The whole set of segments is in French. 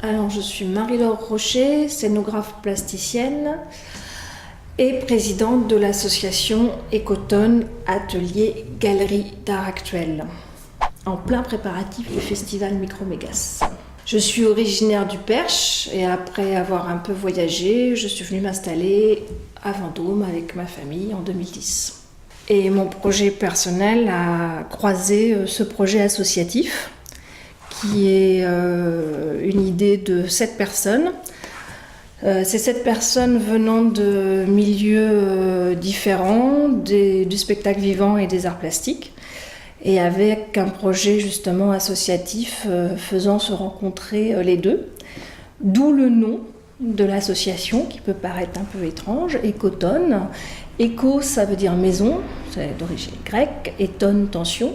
Alors, je suis Marie-Laure Rocher, scénographe plasticienne et présidente de l'association Ecotone Atelier Galerie d'Art Actuel, en plein préparatif du festival Micromégas. Je suis originaire du Perche et après avoir un peu voyagé, je suis venue m'installer à Vendôme avec ma famille en 2010. Et mon projet personnel a croisé ce projet associatif qui est une idée de 7 personnes. Ces 7 personnes venant de milieux différents, du spectacle vivant et des arts plastiques, et avec un projet justement associatif faisant se rencontrer les deux. D'où le nom de l'association qui peut paraître un peu étrange, Ecotone. Éco, ça veut dire maison, c'est d'origine grecque, et tonne, tension.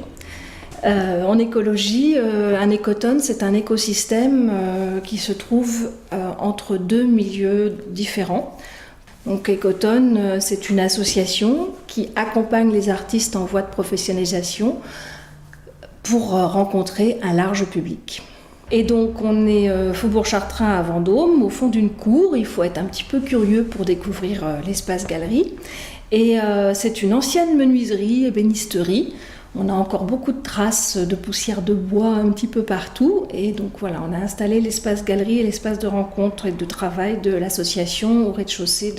En écologie, un écotone, c'est un écosystème qui se trouve entre 2 milieux différents. Donc Ecotone, c'est une association qui accompagne les artistes en voie de professionnalisation pour rencontrer un large public. Et donc on est Faubourg Chartrain à Vendôme, au fond d'une cour. Il faut être un petit peu curieux pour découvrir l'espace galerie. Et c'est une ancienne menuiserie, ébénisterie. On a encore beaucoup de traces de poussière de bois un petit peu partout. Et donc voilà, on a installé l'espace galerie et l'espace de rencontre et de travail de l'association au rez-de-chaussée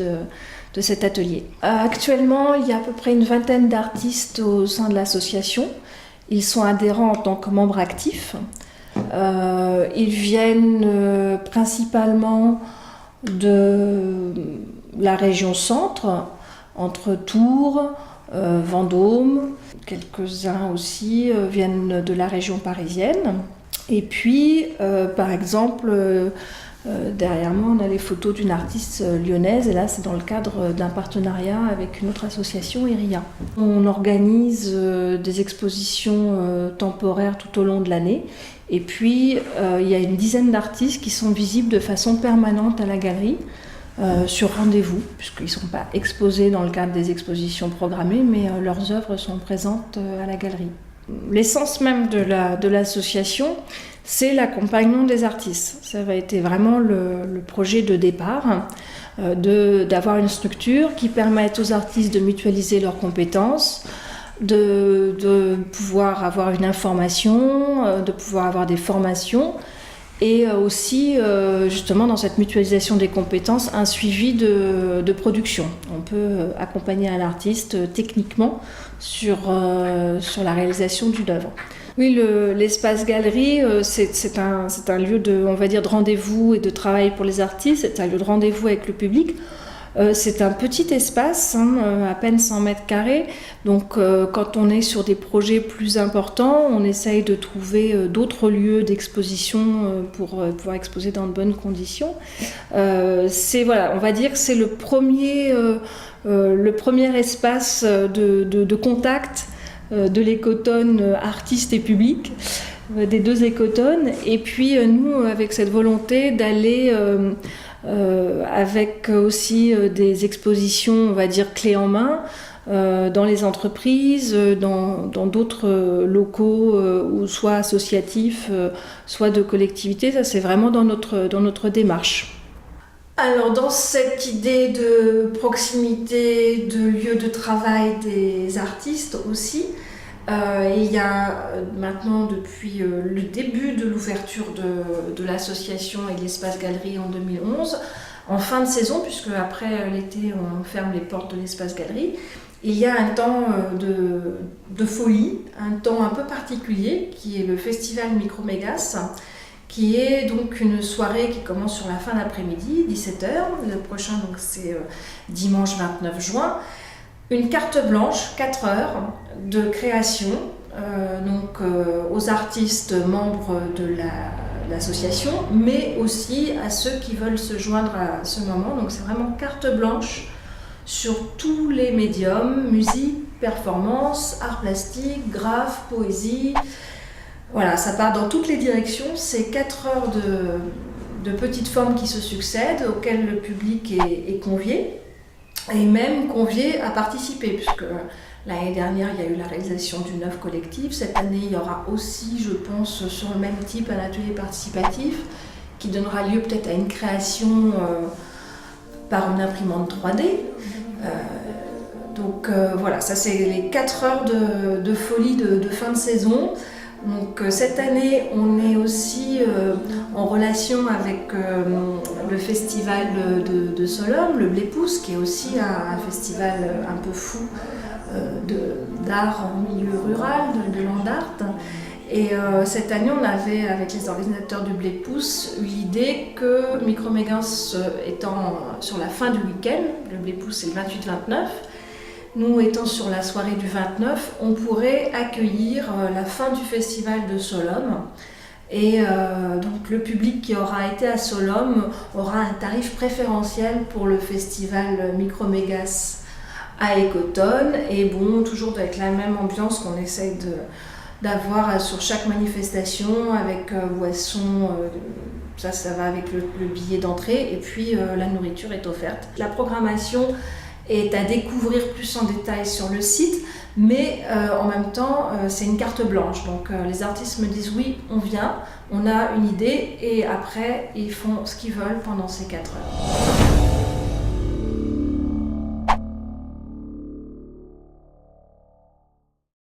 de cet atelier. Actuellement, il y a à peu près une vingtaine d'artistes au sein de l'association. Ils sont adhérents en tant que membres actifs. Ils viennent principalement de la région centre, entre Tours, Vendôme. Quelques-uns aussi viennent de la région parisienne. Et puis, par exemple, derrière moi, on a les photos d'une artiste lyonnaise. Et là, c'est dans le cadre d'un partenariat avec une autre association, Iria. On organise des expositions temporaires tout au long de l'année. Et puis, il y a une dizaine d'artistes qui sont visibles de façon permanente à la galerie. Sur rendez-vous, puisqu'ils ne sont pas exposés dans le cadre des expositions programmées, mais leurs œuvres sont présentes à la galerie. L'essence même de l'association, c'est l'accompagnement des artistes. Ça va être vraiment le projet de départ, d'avoir une structure qui permette aux artistes de mutualiser leurs compétences, de pouvoir avoir une information, de pouvoir avoir des formations, et aussi, justement, dans cette mutualisation des compétences, un suivi de production. On peut accompagner un artiste techniquement sur la réalisation d'une œuvre. Oui, l'espace galerie, c'est un lieu de rendez-vous et de travail pour les artistes. C'est un lieu de rendez-vous avec le public. C'est un petit espace, à peine 100 mètres carrés. Donc, quand on est sur des projets plus importants, on essaye de trouver d'autres lieux d'exposition pour pouvoir exposer dans de bonnes conditions. On va dire que c'est le premier espace de contact de l'Ecotone artiste et public, des 2 Ecotones. Et puis, nous, avec cette volonté d'aller... avec aussi des expositions, on va dire, clés en main, dans les entreprises, dans d'autres locaux, ou soit associatifs, soit de collectivités. Ça, c'est vraiment dans notre démarche. Alors, dans cette idée de proximité, de lieu de travail des artistes aussi, il y a maintenant, depuis le début de l'ouverture de l'association et de l'espace galerie en 2011, en fin de saison, puisque après l'été on ferme les portes de l'espace galerie, il y a un temps de folie, un temps un peu particulier qui est le festival Micromégas, qui est donc une soirée qui commence sur la fin d'après-midi, 17h. Le prochain, donc, c'est dimanche 29 juin. Une carte blanche, 4 heures de création, aux artistes membres de l'association, mais aussi à ceux qui veulent se joindre à ce moment. Donc c'est vraiment carte blanche sur tous les médiums, musique, performance, art plastique, graphe, poésie. Voilà, ça part dans toutes les directions. C'est 4 heures de petites formes qui se succèdent, auxquelles le public est convié. Et même convié à participer, puisque l'année dernière, il y a eu la réalisation d'une œuvre collective. Cette année, il y aura aussi, je pense, sur le même type, un atelier participatif. qui donnera lieu peut-être à une création par une imprimante 3D. Donc voilà, ça c'est les 4 heures de folie de fin de saison. Donc cette année, on est aussi en relation avec le festival de Solom, le Blépousse, qui est aussi un festival un peu fou d'art en milieu rural, de land art. Et cette année, on avait, avec les organisateurs du Blépousse, eu l'idée que Micromégas étant sur la fin du week-end, le Blépousse c'est le 28-29, nous étant sur la soirée du 29, on pourrait accueillir la fin du festival de Solom. Et donc le public qui aura été à Solom aura un tarif préférentiel pour le festival Micromégas à Ecotone. Et bon, toujours avec la même ambiance qu'on essaye d'avoir sur chaque manifestation, avec boisson, ça va avec le billet d'entrée, et puis la nourriture est offerte. La programmation est à découvrir plus en détail sur le site, mais en même temps c'est une carte blanche, donc les artistes me disent oui, on vient, on a une idée, et après ils font ce qu'ils veulent pendant ces 4 heures.